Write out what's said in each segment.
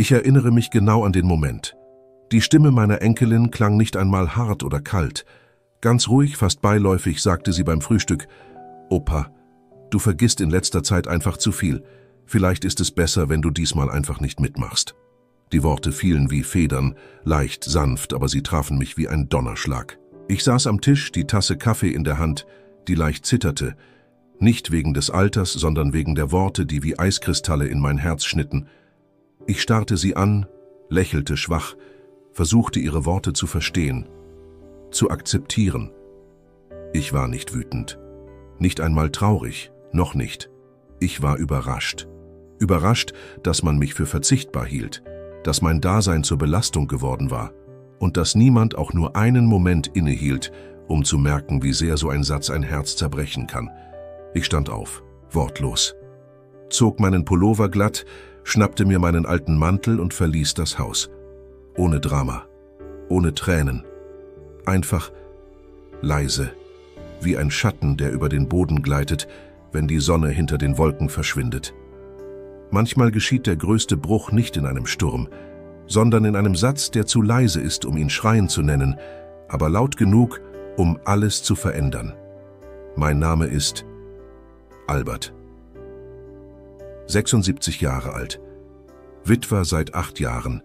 Ich erinnere mich genau an den Moment. Die Stimme meiner Enkelin klang nicht einmal hart oder kalt. Ganz ruhig, fast beiläufig sagte sie beim Frühstück: »Opa, du vergisst in letzter Zeit einfach zu viel. Vielleicht ist es besser, wenn du diesmal einfach nicht mitmachst.« Die Worte fielen wie Federn, leicht, sanft, aber sie trafen mich wie ein Donnerschlag. Ich saß am Tisch, die Tasse Kaffee in der Hand, die leicht zitterte. Nicht wegen des Alters, sondern wegen der Worte, die wie Eiskristalle in mein Herz schnitten. Ich starrte sie an, lächelte schwach, versuchte ihre Worte zu verstehen, zu akzeptieren. Ich war nicht wütend, nicht einmal traurig, noch nicht. Ich war überrascht. Überrascht, dass man mich für verzichtbar hielt, dass mein Dasein zur Belastung geworden war und dass niemand auch nur einen Moment innehielt, um zu merken, wie sehr so ein Satz ein Herz zerbrechen kann. Ich stand auf, wortlos, zog meinen Pullover glatt, schnappte mir meinen alten Mantel und verließ das Haus. Ohne Drama, ohne Tränen. Einfach leise, wie ein Schatten, der über den Boden gleitet, wenn die Sonne hinter den Wolken verschwindet. Manchmal geschieht der größte Bruch nicht in einem Sturm, sondern in einem Satz, der zu leise ist, um ihn Schreien zu nennen, aber laut genug, um alles zu verändern. Mein Name ist Albert. 76 Jahre alt, Witwer seit 8 Jahren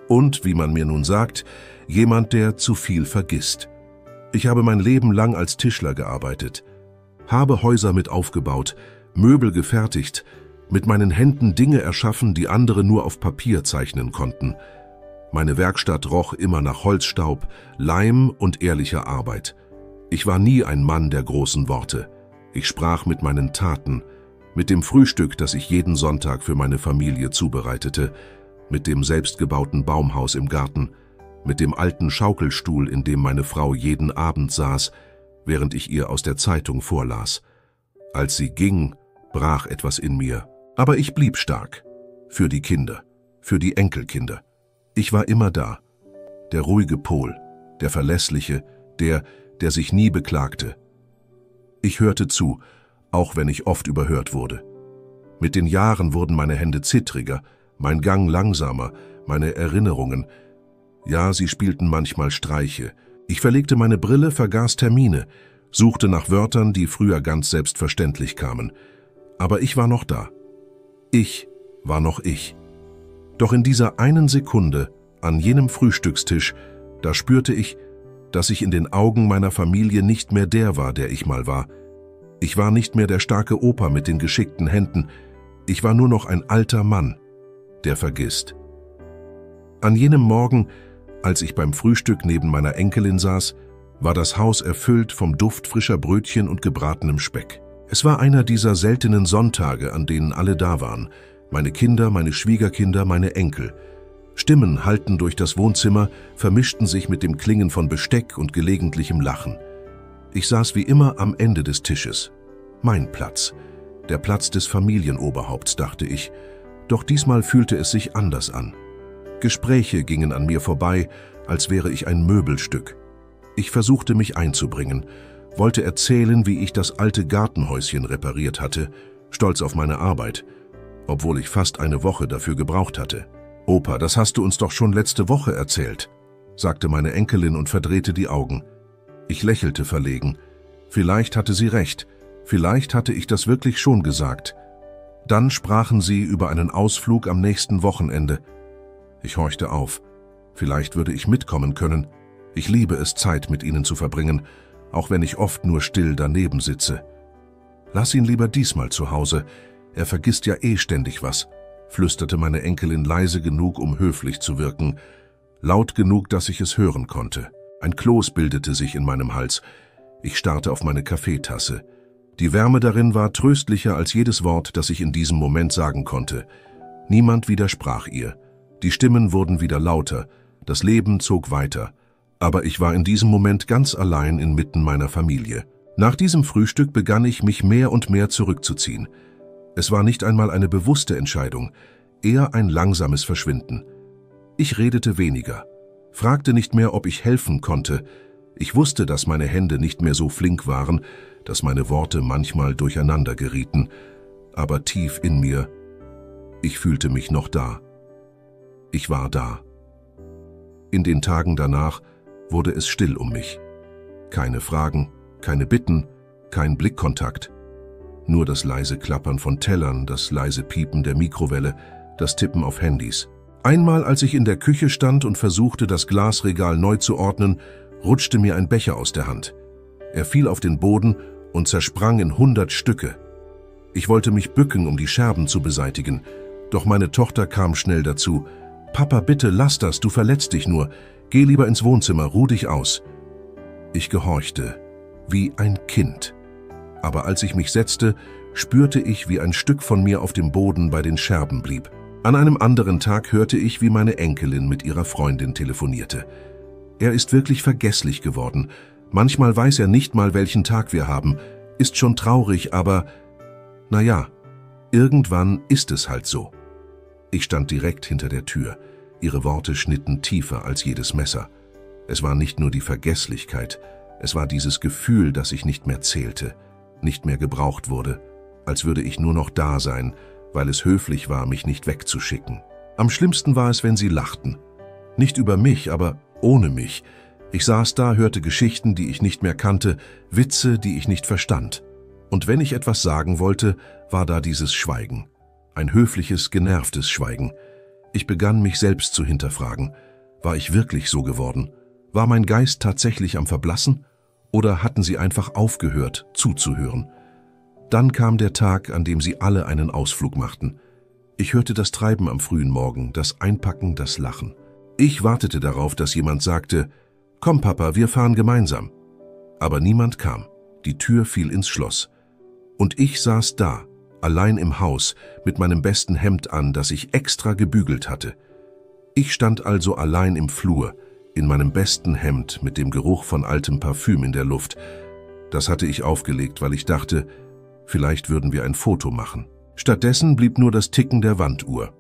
und, wie man mir nun sagt, jemand, der zu viel vergisst. Ich habe mein Leben lang als Tischler gearbeitet, habe Häuser mit aufgebaut, Möbel gefertigt, mit meinen Händen Dinge erschaffen, die andere nur auf Papier zeichnen konnten. Meine Werkstatt roch immer nach Holzstaub, Leim und ehrlicher Arbeit. Ich war nie ein Mann der großen Worte. Ich sprach mit meinen Taten, mit dem Frühstück, das ich jeden Sonntag für meine Familie zubereitete, mit dem selbstgebauten Baumhaus im Garten, mit dem alten Schaukelstuhl, in dem meine Frau jeden Abend saß, während ich ihr aus der Zeitung vorlas. Als sie ging, brach etwas in mir. Aber ich blieb stark. Für die Kinder, für die Enkelkinder. Ich war immer da. Der ruhige Pol, der Verlässliche, der sich nie beklagte. Ich hörte zu, auch wenn ich oft überhört wurde. Mit den Jahren wurden meine Hände zittriger, mein Gang langsamer, meine Erinnerungen. Ja, sie spielten manchmal Streiche. Ich verlegte meine Brille, vergaß Termine, suchte nach Wörtern, die früher ganz selbstverständlich kamen. Aber ich war noch da. Ich war noch ich. Doch in dieser einen Sekunde, an jenem Frühstückstisch, da spürte ich, dass ich in den Augen meiner Familie nicht mehr der war, der ich mal war. Ich war nicht mehr der starke Opa mit den geschickten Händen. Ich war nur noch ein alter Mann, der vergisst. An jenem Morgen, als ich beim Frühstück neben meiner Enkelin saß, war das Haus erfüllt vom Duft frischer Brötchen und gebratenem Speck. Es war einer dieser seltenen Sonntage, an denen alle da waren. Meine Kinder, meine Schwiegerkinder, meine Enkel. Stimmen hallten durch das Wohnzimmer, vermischten sich mit dem Klingen von Besteck und gelegentlichem Lachen. Ich saß wie immer am Ende des Tisches. Mein Platz. Der Platz des Familienoberhaupts, dachte ich. Doch diesmal fühlte es sich anders an. Gespräche gingen an mir vorbei, als wäre ich ein Möbelstück. Ich versuchte mich einzubringen, wollte erzählen, wie ich das alte Gartenhäuschen repariert hatte, stolz auf meine Arbeit, obwohl ich fast eine Woche dafür gebraucht hatte. »Opa, das hast du uns doch schon letzte Woche erzählt«, sagte meine Enkelin und verdrehte die Augen. Ich lächelte verlegen. Vielleicht hatte sie recht, vielleicht hatte ich das wirklich schon gesagt. Dann sprachen sie über einen Ausflug am nächsten Wochenende. Ich horchte auf. Vielleicht würde ich mitkommen können. Ich liebe es, Zeit mit ihnen zu verbringen, auch wenn ich oft nur still daneben sitze. »Lass ihn lieber diesmal zu Hause. Er vergisst ja eh ständig was«, flüsterte meine Enkelin leise genug, um höflich zu wirken, laut genug, dass ich es hören konnte. Ein Kloß bildete sich in meinem Hals. Ich starrte auf meine Kaffeetasse. Die Wärme darin war tröstlicher als jedes Wort, das ich in diesem Moment sagen konnte. Niemand widersprach ihr. Die Stimmen wurden wieder lauter. Das Leben zog weiter. Aber ich war in diesem Moment ganz allein inmitten meiner Familie. Nach diesem Frühstück begann ich, mich mehr und mehr zurückzuziehen. Es war nicht einmal eine bewusste Entscheidung, eher ein langsames Verschwinden. Ich redete weniger, fragte nicht mehr, ob ich helfen konnte. Ich wusste, dass meine Hände nicht mehr so flink waren, dass meine Worte manchmal durcheinander gerieten. Aber tief in mir, ich fühlte mich noch da. Ich war da. In den Tagen danach wurde es still um mich. Keine Fragen, keine Bitten, kein Blickkontakt. Nur das leise Klappern von Tellern, das leise Piepen der Mikrowelle, das Tippen auf Handys. Einmal, als ich in der Küche stand und versuchte, das Glasregal neu zu ordnen, rutschte mir ein Becher aus der Hand. Er fiel auf den Boden und zersprang in 100 Stücke. Ich wollte mich bücken, um die Scherben zu beseitigen, doch meine Tochter kam schnell dazu. »Papa, bitte, lass das, du verletzt dich nur. Geh lieber ins Wohnzimmer, ruh dich aus.« Ich gehorchte, wie ein Kind. Aber als ich mich setzte, spürte ich, wie ein Stück von mir auf dem Boden bei den Scherben blieb. An einem anderen Tag hörte ich, wie meine Enkelin mit ihrer Freundin telefonierte. Er ist wirklich vergesslich geworden. Manchmal weiß er nicht mal, welchen Tag wir haben. Ist schon traurig, aber naja, irgendwann ist es halt so. Ich stand direkt hinter der Tür. Ihre Worte schnitten tiefer als jedes Messer. Es war nicht nur die Vergesslichkeit, es war dieses Gefühl, dass ich nicht mehr zählte, nicht mehr gebraucht wurde, als würde ich nur noch da sein, weil es höflich war, mich nicht wegzuschicken. Am schlimmsten war es, wenn sie lachten. Nicht über mich, aber ohne mich. Ich saß da, hörte Geschichten, die ich nicht mehr kannte, Witze, die ich nicht verstand. Und wenn ich etwas sagen wollte, war da dieses Schweigen. Ein höfliches, genervtes Schweigen. Ich begann, mich selbst zu hinterfragen. War ich wirklich so geworden? War mein Geist tatsächlich am Verblassen? Oder hatten sie einfach aufgehört, zuzuhören? Dann kam der Tag, an dem sie alle einen Ausflug machten. Ich hörte das Treiben am frühen Morgen, das Einpacken, das Lachen. Ich wartete darauf, dass jemand sagte, »Komm, Papa, wir fahren gemeinsam.« Aber niemand kam. Die Tür fiel ins Schloss. Und ich saß da, allein im Haus, mit meinem besten Hemd an, das ich extra gebügelt hatte. Ich stand also allein im Flur, in meinem besten Hemd mit dem Geruch von altem Parfüm in der Luft. Das hatte ich aufgelegt, weil ich dachte, vielleicht würden wir ein Foto machen. Stattdessen blieb nur das Ticken der Wanduhr.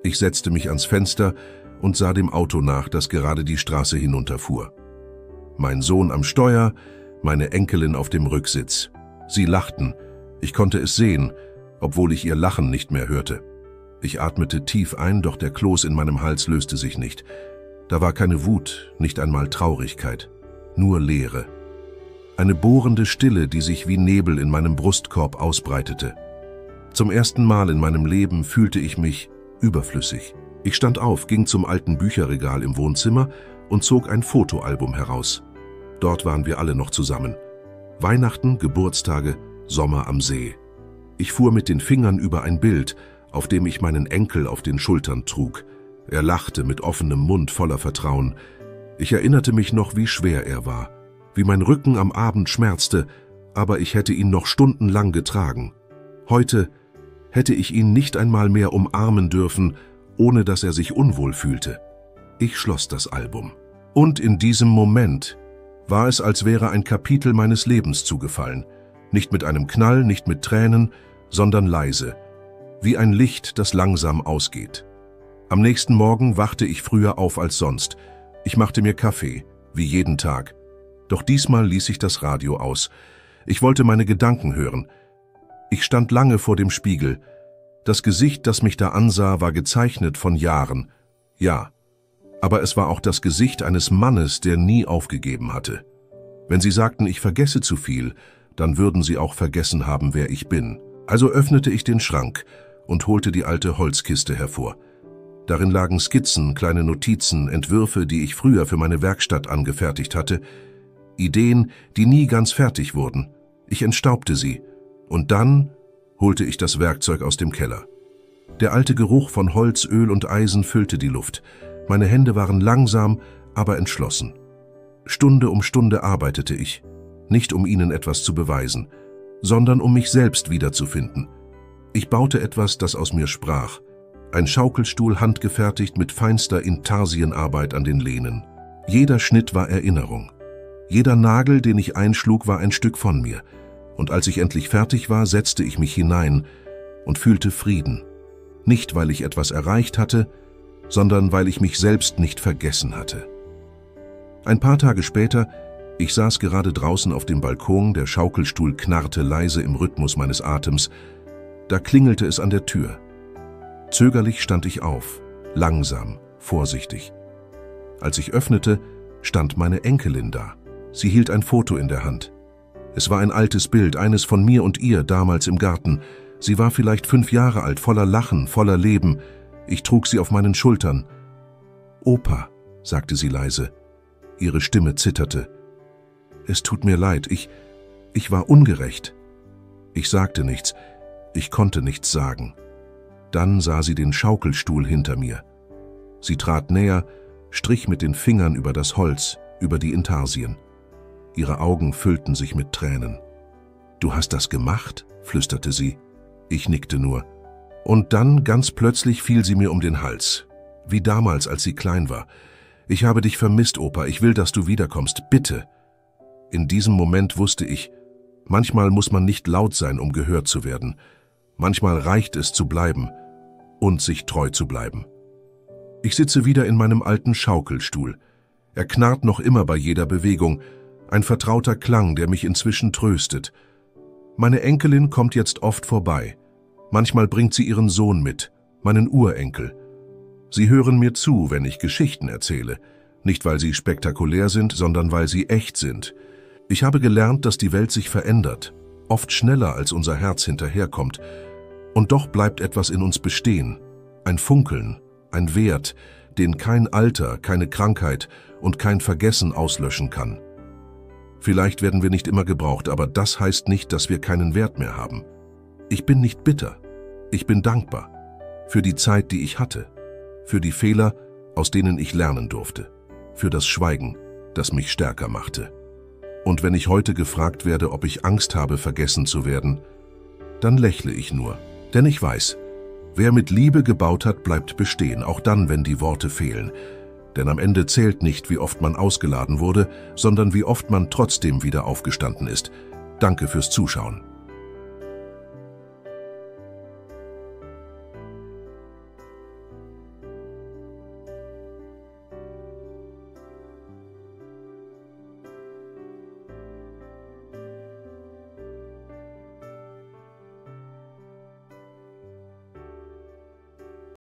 Ich setzte mich ans Fenster und sah dem Auto nach, das gerade die Straße hinunterfuhr. Mein Sohn am Steuer, meine Enkelin auf dem Rücksitz. Sie lachten. Ich konnte es sehen, obwohl ich ihr Lachen nicht mehr hörte. Ich atmete tief ein, doch der Kloß in meinem Hals löste sich nicht. Da war keine Wut, nicht einmal Traurigkeit, nur Leere. Eine bohrende Stille, die sich wie Nebel in meinem Brustkorb ausbreitete. Zum ersten Mal in meinem Leben fühlte ich mich überflüssig. Ich stand auf, ging zum alten Bücherregal im Wohnzimmer und zog ein Fotoalbum heraus. Dort waren wir alle noch zusammen. Weihnachten, Geburtstage, Sommer am See. Ich fuhr mit den Fingern über ein Bild, auf dem ich meinen Enkel auf den Schultern trug. Er lachte mit offenem Mund voller Vertrauen. Ich erinnerte mich noch, wie schwer er war, wie mein Rücken am Abend schmerzte, aber ich hätte ihn noch stundenlang getragen. Heute hätte ich ihn nicht einmal mehr umarmen dürfen, ohne dass er sich unwohl fühlte. Ich schloss das Album. Und in diesem Moment war es, als wäre ein Kapitel meines Lebens zugefallen. Nicht mit einem Knall, nicht mit Tränen, sondern leise, wie ein Licht, das langsam ausgeht. Am nächsten Morgen wachte ich früher auf als sonst. Ich machte mir Kaffee, wie jeden Tag. Doch diesmal ließ ich das Radio aus. Ich wollte meine Gedanken hören. Ich stand lange vor dem Spiegel. Das Gesicht, das mich da ansah, war gezeichnet von Jahren. Ja, aber es war auch das Gesicht eines Mannes, der nie aufgegeben hatte. Wenn Sie sagten, ich vergesse zu viel, dann würden Sie auch vergessen haben, wer ich bin. Also öffnete ich den Schrank und holte die alte Holzkiste hervor. Darin lagen Skizzen, kleine Notizen, Entwürfe, die ich früher für meine Werkstatt angefertigt hatte, Ideen, die nie ganz fertig wurden. Ich entstaubte sie, und dann holte ich das Werkzeug aus dem Keller. Der alte Geruch von Holz, Öl und Eisen füllte die Luft. Meine Hände waren langsam, aber entschlossen. Stunde um Stunde arbeitete ich, nicht um ihnen etwas zu beweisen, sondern um mich selbst wiederzufinden. Ich baute etwas, das aus mir sprach. Ein Schaukelstuhl handgefertigt mit feinster Intarsienarbeit an den Lehnen. Jeder Schnitt war Erinnerung. Jeder Nagel, den ich einschlug, war ein Stück von mir. Und als ich endlich fertig war, setzte ich mich hinein und fühlte Frieden. Nicht, weil ich etwas erreicht hatte, sondern weil ich mich selbst nicht vergessen hatte. Ein paar Tage später, ich saß gerade draußen auf dem Balkon, der Schaukelstuhl knarrte leise im Rhythmus meines Atems. Da klingelte es an der Tür. Zögerlich stand ich auf, langsam, vorsichtig. Als ich öffnete, stand meine Enkelin da. Sie hielt ein Foto in der Hand. Es war ein altes Bild, eines von mir und ihr damals im Garten. Sie war vielleicht 5 Jahre alt, voller Lachen, voller Leben. Ich trug sie auf meinen Schultern. »Opa«, sagte sie leise. Ihre Stimme zitterte. »Es tut mir leid, ich war ungerecht.« Ich sagte nichts, ich konnte nichts sagen. Dann sah sie den Schaukelstuhl hinter mir. Sie trat näher, strich mit den Fingern über das Holz, über die Intarsien. Ihre Augen füllten sich mit Tränen. »Du hast das gemacht?«, flüsterte sie. Ich nickte nur. Und dann, ganz plötzlich, fiel sie mir um den Hals. Wie damals, als sie klein war. »Ich habe dich vermisst, Opa, ich will, dass du wiederkommst, bitte.« In diesem Moment wusste ich, manchmal muss man nicht laut sein, um gehört zu werden. Manchmal reicht es zu bleiben und sich treu zu bleiben. Ich sitze wieder in meinem alten Schaukelstuhl. Er knarrt noch immer bei jeder Bewegung, ein vertrauter Klang, der mich inzwischen tröstet. Meine Enkelin kommt jetzt oft vorbei. Manchmal bringt sie ihren Sohn mit, meinen Urenkel. Sie hören mir zu, wenn ich Geschichten erzähle. Nicht, weil sie spektakulär sind, sondern weil sie echt sind. Ich habe gelernt, dass die Welt sich verändert, oft schneller, als unser Herz hinterherkommt. Und doch bleibt etwas in uns bestehen. Ein Funkeln, ein Wert, den kein Alter, keine Krankheit und kein Vergessen auslöschen kann. Vielleicht werden wir nicht immer gebraucht, aber das heißt nicht, dass wir keinen Wert mehr haben. Ich bin nicht bitter. Ich bin dankbar. Für die Zeit, die ich hatte. Für die Fehler, aus denen ich lernen durfte. Für das Schweigen, das mich stärker machte. Und wenn ich heute gefragt werde, ob ich Angst habe, vergessen zu werden, dann lächle ich nur. Denn ich weiß, wer mit Liebe gebaut hat, bleibt bestehen, auch dann, wenn die Worte fehlen. Denn am Ende zählt nicht, wie oft man ausgeladen wurde, sondern wie oft man trotzdem wieder aufgestanden ist. Danke fürs Zuschauen.